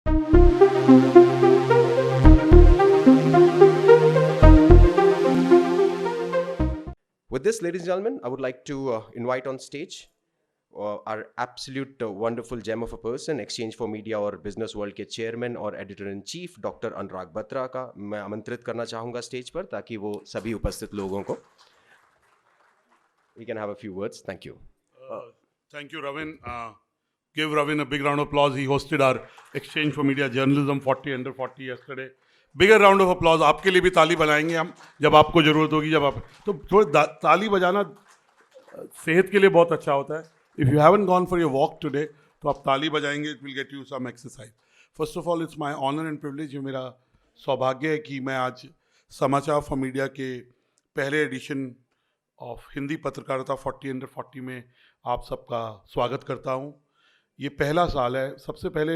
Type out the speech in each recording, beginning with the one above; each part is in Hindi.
With this, ladies and gentlemen, I would like to invite on stage our absolute wonderful gem of a person, Exchange for Media और बिजनेस वर्ल्ड के चेयरमैन और एडिटर इन चीफ डॉक्टर अनुराग बत्रा का मैं आमंत्रित करना चाहूंगा स्टेज पर ताकि वो सभी उपस्थित लोगों को we can have a few words. Thank you. Thank you, Ravin. Give Ravin a big round of applause. He hosted our Exchange for Media Journalism 40 under 40 yesterday. Bigger round of applause. आपके लिए भी ताली बजाएंगे हम जब आपको जरूरत होगी. जब आप तो थोड़ी ताली बजाना सेहत के लिए बहुत अच्छा होता है. If you haven't gone for your walk today, तो आप ताली बजाएंगे. It will get you some exercise. First of all, it's my honor and privilege. ये मेरा सौभाग्य है कि मैं आज समाचार फॉर मीडिया के पहले एडिशन ऑफ हिंदी पत्रकारिता 40 अंडर 40 में आप सबका स्वागत करता हूँ. ये पहला साल है. सबसे पहले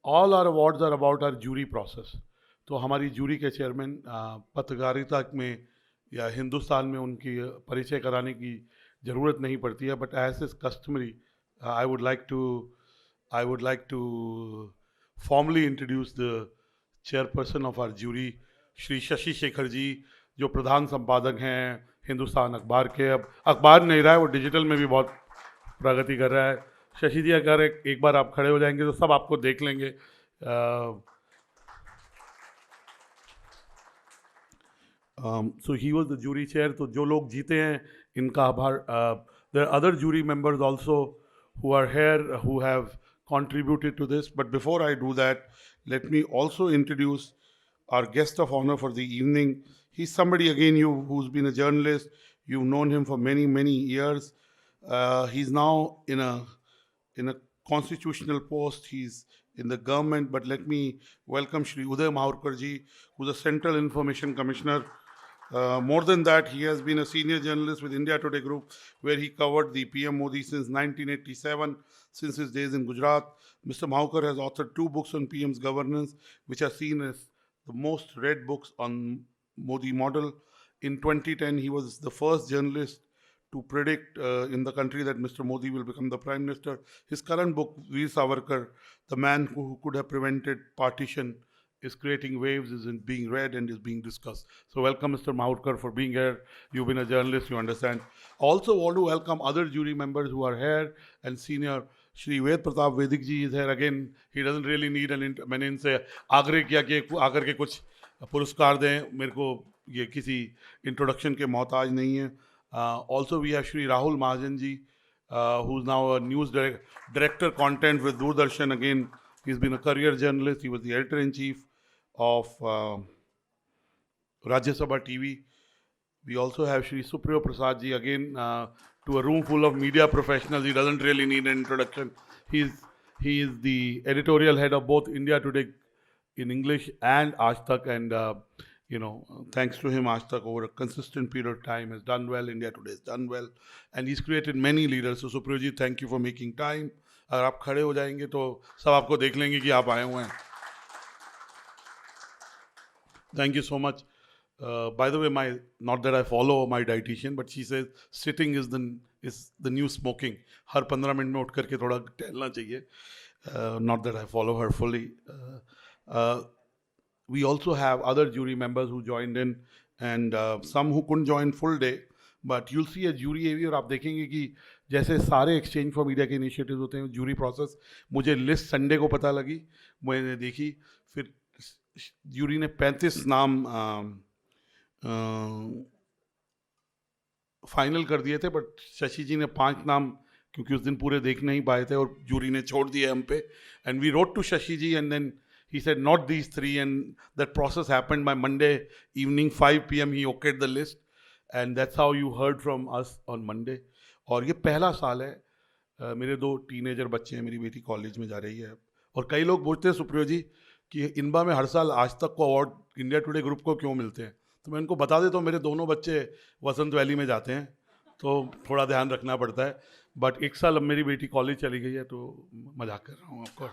all our awards are about our jury process. तो हमारी जूरी के चेयरमैन पत्रकारिता में या हिंदुस्तान में उनकी परिचय कराने की ज़रूरत नहीं पड़ती है. But as is customary I would like to formally introduce the chairperson of our jury, Shri Shashi Shekhar ji, जो प्रधान संपादक हैं हिंदुस्तान अखबार के. अब अखबार नहीं रहा है, वो डिजिटल में भी बहुत प्रगति कर रहा है. शशि जी अगर एक बार आप खड़े हो जाएंगे तो सब आपको देख लेंगे. So he was the jury chair. तो जो लोग जीते हैं इनका आभार. There are other jury members also who are here who have contributed to this. But before I do that, let me also introduce our guest of honor for the evening. He's somebody again who's been a journalist. You've known him for many, many years. He's now in a constitutional post. He's in the government. But let me welcome Shri Uday Mahurkar ji, who's a Central Information Commissioner. More than that, he has been a senior journalist with India Today Group, where he covered the PM Modi since 1987, since his days in Gujarat. Mr. Mahurkar has authored 2 books on PM's governance, which are seen as the most read books on Modi model. In 2010, he was the first journalist to predict in the country that Mr. Modi will become the Prime Minister. His current book, Veer Savarkar, The Man Who Could Have Prevented Partition, is creating waves, is being read and is being discussed. So welcome, Mr. Mahurkar, for being here. You've been a journalist, you understand. Also want to welcome other jury members who are here and senior. Shri Ved Pratap Vedic ji is here again. He doesn't really need मैंने इनसे आग्रह किया कि आकर के कुछ पुरस्कार दें. मेरे को ये किसी इंट्रोडक्शन के मोहताज नहीं है. Also we have Shri Rahul Mahajan ji, who's now a news director content with Doordarshan. Again, he's been a career journalist. He was the editor-in-chief of Rajya Sabha TV. We also have Shri Supriyo Prasad ji, again to a room full of media professionals. He doesn't really need an introduction. He is the editorial head of both India Today in English and Aaj Tak, and thanks to him, Aaj Tak over a consistent period of time has done well. India Today has done well, and he's created many leaders. So Supriyo ji, thank you for making time. अगर आप खड़े हो जाएंगे तो सब आपको देख लेंगे कि आप आए हुए हैं. Thank you so much. By the way, not that I follow my dietitian, but she says sitting is the new smoking. Her 15 minute में उठ करके थोड़ा टहलना चाहिए. Not that I follow her fully. We also have other jury members who joined in, and some who couldn't join full day. But you'll see a jury AV, और आप देखेंगे कि जैसे सारे एक्सचेंज फॉर मीडिया के इनिशिएटिव्स होते हैं, जूरी प्रोसेस. मुझे लिस्ट संडे को पता लगी, मैंने देखी, फिर जूरी ने 35 नाम फाइनल कर दिए थे. बट शशि जी ने 5 नाम क्योंकि उस दिन पूरे देख नहीं पाए थे और जूरी ने छोड़ दिए हम पे. And we wrote to Shashi ji, and then he said not these 3, and that process happened by Monday evening 5 PM. He okayed the list, and that's how you heard from us on Monday. और ये पहला साल है. मेरे 2 टीनेजर बच्चे हैं, मेरी बेटी कॉलेज में जा रही है. और कई लोग पूछते हैं सुप्रियो जी कि इनबा में हर साल आज तक को अवार्ड इंडिया टुडे ग्रुप को क्यों मिलते हैं. तो मैं इनको बता देता हूँ, मेरे दोनों बच्चे वसंत वैली में जाते हैं, तो थोड़ा ध्यान रखना पड़ता है. बट एक साल अब मेरी बेटी कॉलेज चली गई है, तो मजाक कर रहा हूँ आपको.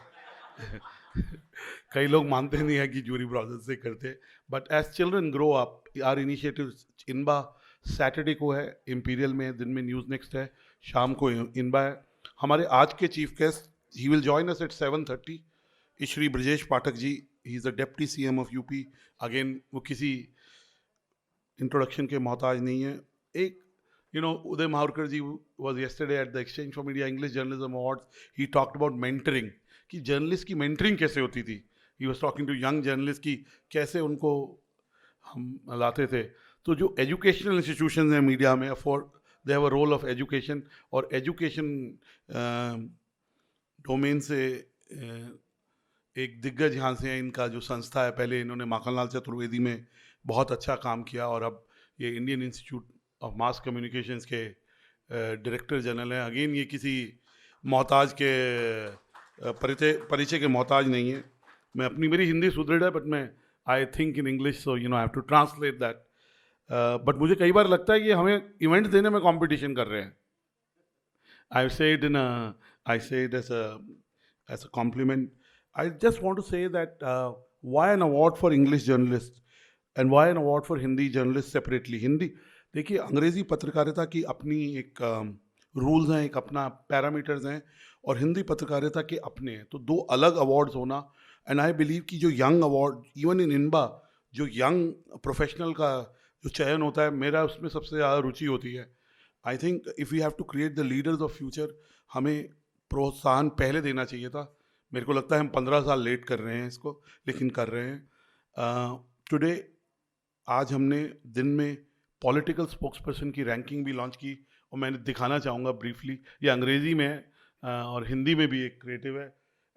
कई लोग मानते नहीं है कि जूरी प्रोसेस से करते. But as children grow up, our initiative. इनबा सैटरडे को है इंपीरियल में, दिन में न्यूज़ नेक्स्ट है, शाम को इनबा है. हमारे आज के chief guest, he will join us at 7:30. Shri Brajesh Pathak ji, he is the deputy CM of UP. Again वो किसी इंट्रोडक्शन के मोहताज नहीं है. एक Uday Maharkar ji was yesterday at the Exchange for Media English Journalism Awards. He talked about mentoring, कि जर्नलिस्ट की मेंटरिंग कैसे होती थी. He was talking to young journalists कि कैसे उनको हम लाते थे. तो जो एजुकेशनल इंस्टीट्यूशंस हैं मीडिया में, for they have a role of education, और एजुकेशन डोमेन से एक दिग्गज यहाँ से हैं. इनका जो संस्था है, पहले इन्होंने माखनलाल चतुर्वेदी में बहुत अच्छा काम किया, और अब ये Indian institute of mass communications के डायरेक्टर जनरल हैं. अगेन ये किसी मोहताज के परिचय के मोहताज नहीं है. मैं मेरी हिंदी सुदृढ़ है, बट मैं I think in English, so I have to translate that. But मुझे कई बार लगता है कि हमें इवेंट देने में कंपटीशन कर रहे हैं. I say it as a compliment. I just want to say that why an award for English journalists and why an award for Hindi journalists separately. Hindi, देखिए, अंग्रेजी पत्रकारिता की अपनी एक रूल्स हैं, एक अपना पैरामीटर्स हैं, और हिंदी पत्रकारिता के अपने हैं. तो दो अलग अवार्ड्स होना, एंड आई बिलीव कि जो यंग अवार्ड, इवन इन इनबा, जो यंग प्रोफेशनल का जो चयन होता है, मेरा उसमें सबसे ज़्यादा रुचि होती है. I think if we have to create the leaders of future, हमें प्रोत्साहन पहले देना चाहिए था. मेरे को लगता है हम 15 साल लेट कर रहे हैं इसको, लेकिन कर रहे हैं. टुडे, आज हमने दिन में पॉलिटिकल स्पोक्सपर्सन की रैंकिंग भी लॉन्च की, और मैंने दिखाना चाहूँगा ब्रीफली. ये अंग्रेज़ी में है और हिंदी में भी एक क्रिएटिव है.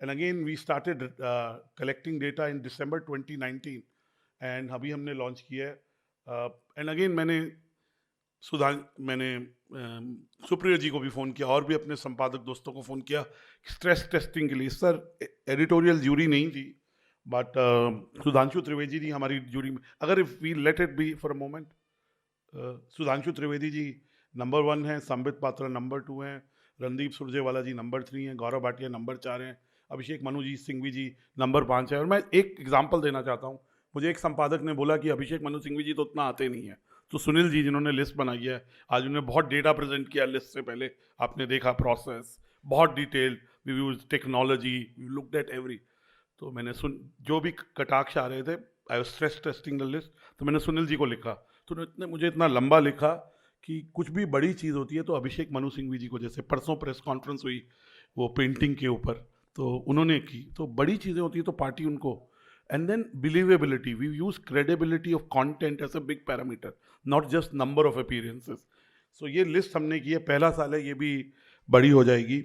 And again we started collecting data in December 2019, and अभी हमने लॉन्च किया है. एंड अगेन मैंने सुप्रिया जी को भी फ़ोन किया, और भी अपने संपादक दोस्तों को फ़ोन किया स्ट्रेस टेस्टिंग के लिए. सर, एडिटोरियल जूरी नहीं थी, बट सुधांशु त्रिवेदी जी हमारी जूरी में. अगर if we let it be for a moment, Sudhanshu Trivedi ji number 1 हैं, संबित पात्रा नंबर 2 हैं, रणदीप सुरजेवाला जी नंबर 3 हैं, गौरव भाटिया नंबर 4 हैं, अभिषेक मनु सिंघवी जी नंबर 5 है. और मैं एक एग्जाम्पल देना चाहता हूँ. मुझे एक संपादक ने बोला कि अभिषेक मनु सिंघवी जी तो उतना आते नहीं है. तो सुनील जी, जिन्होंने लिस्ट बनाई है, आज उन्होंने बहुत डेटा प्रेजेंट किया लिस्ट से पहले. आपने देखा प्रोसेस, बहुत detail, we use technology, we looked at every. तो मैंने जो भी कटाक्ष आ रहे थे, I was stress testing the list. तो मैंने सुनील जी को लिखा, तो उन्होंने मुझे इतना लंबा लिखा कि कुछ भी बड़ी चीज़ होती है तो अभिषेक मनु सिंघवी जी को, जैसे परसों प्रेस कॉन्फ्रेंस हुई वो पेंटिंग के ऊपर, तो उन्होंने की. तो बड़ी चीज़ें होती है तो पार्टी उनको. And then believability. We use credibility of content as a big parameter, not just number of appearances. So ये लिस्ट हमने की है, पहला साल है, ये भी बड़ी हो जाएगी.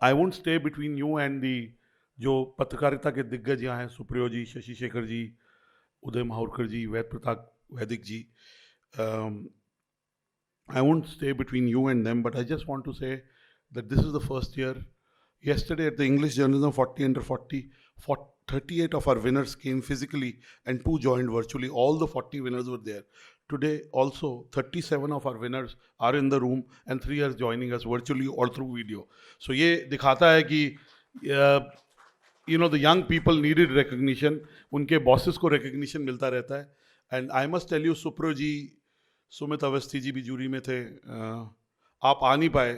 I won't stay between you and the जो पत्रकारिता के दिग्गज यहाँ हैं, सुप्रियो जी, शशि शेखर जी, उदय माहुरकर जी, वैद प्रताप वैदिक जी. I won't stay between you and them, but I just want to say that this is the first year. Yesterday at the English Journalism 40 Under 40, 38 of our winners came physically and 2 joined virtually. All the 40 winners were there. Today also 37 of our winners are in the room and 3 are joining us virtually or through video. So ये दिखाता है कि the young people needed recognition. उनके bosses को recognition मिलता रहता है. And I must tell you, Supro जी, सुमित अवस्थी जी भी जूरी में थे. आप आ नहीं पाए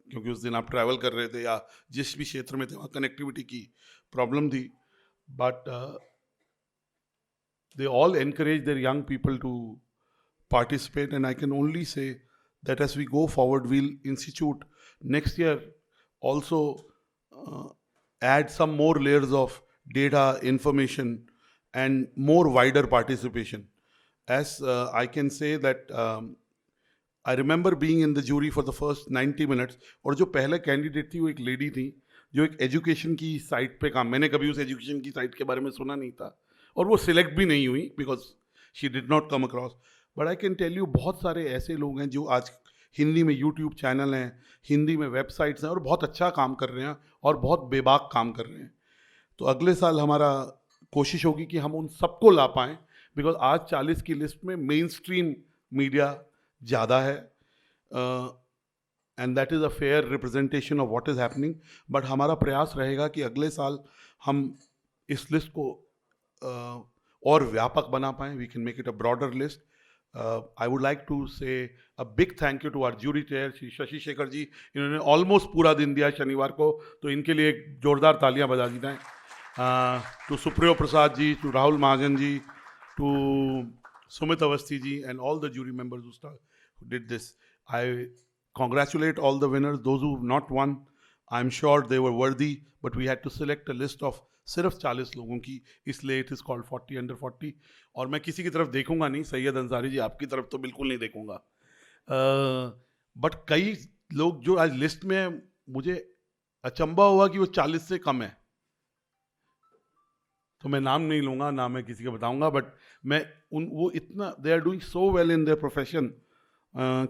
क्योंकि उस दिन आप ट्रैवल कर रहे थे या जिस भी क्षेत्र में थे वहाँ कनेक्टिविटी की प्रॉब्लम थी. But they all encourage their young people to participate, and I can only say that as we go forward we'll institute next year also add some more layers of data, information, and more wider participation. As I can say that I remember being in the jury for the first 90 minutes, और जो पहले कैंडिडेट थी वो एक लेडी थी जो एक एजुकेशन की साइट पे काम, मैंने कभी उस एजुकेशन की साइट के बारे में सुना नहीं था, और वो सिलेक्ट भी नहीं हुई because she did not come across. But I can tell you, बहुत सारे ऐसे लोग हैं जो आज हिंदी में यूट्यूब चैनल हैं, हिंदी में वेबसाइट्स हैं, और बहुत अच्छा काम कर रहे हैं और बहुत बेबाक काम कर रहे हैं. तो अगले साल हमारा कोशिश होगी कि हम उन सबको ला पाएँ, बिकॉज आज 40 की लिस्ट में मेन स्ट्रीम मीडिया ज़्यादा है, and that is a fair representation of what is happening. But हमारा प्रयास रहेगा कि अगले साल हम इस लिस्ट को और व्यापक बना पाएँ. We can make it a broader list. I would like to say a big thank you to our jury chair Shri Shashi Shekhar ji. इन्होंने ऑलमोस्ट पूरा दिन दिया शनिवार को, तो इनके लिए एक जोरदार तालियां बजा दी जाएं. To Supriyo Prasad ji, to Rahul Mahajan ji, to Sumit Avasthi ji, and all the jury members who did this. I congratulate all the winners. Those who have not won, I'm sure they were worthy, but we had to select a list of सिर्फ 40 लोगों की, इसलिए इट इज़ कॉल्ड 40 अंडर 40. और मैं किसी की तरफ देखूंगा नहीं, सैयद अंसारी जी आपकी तरफ तो बिल्कुल नहीं देखूंगा. बट कई लोग जो आज लिस्ट में हैं, मुझे अचंबा हुआ कि वो 40 से कम है. तो मैं नाम नहीं लूँगा, ना मैं किसी को बताऊँगा, बट मैं वो इतना they are doing so well in their profession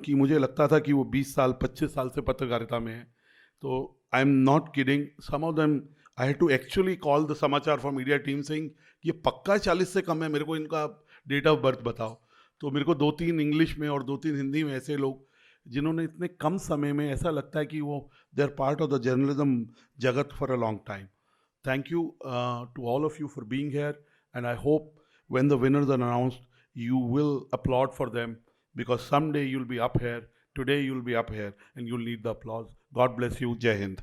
कि मुझे लगता था कि वो 20 साल 25 साल से पत्रकारिता में है. तो I am not kidding, some of them I had to actually call the Samachar for media team saying ये पक्का 40 से कम है, मेरे को इनका डेट ऑफ बर्थ बताओ. तो मेरे को 2-3 इंग्लिश में और 2-3 हिंदी में ऐसे लोग जिन्होंने इतने कम समय में, ऐसा लगता है कि वो they are part of the journalism जगत for a long time. Thank you to all of you for being here, and I hope when the winners are announced, you will applaud for them, because someday you'll be up here. Today you'll be up here, and you'll need the applause. God bless you. Jai Hind.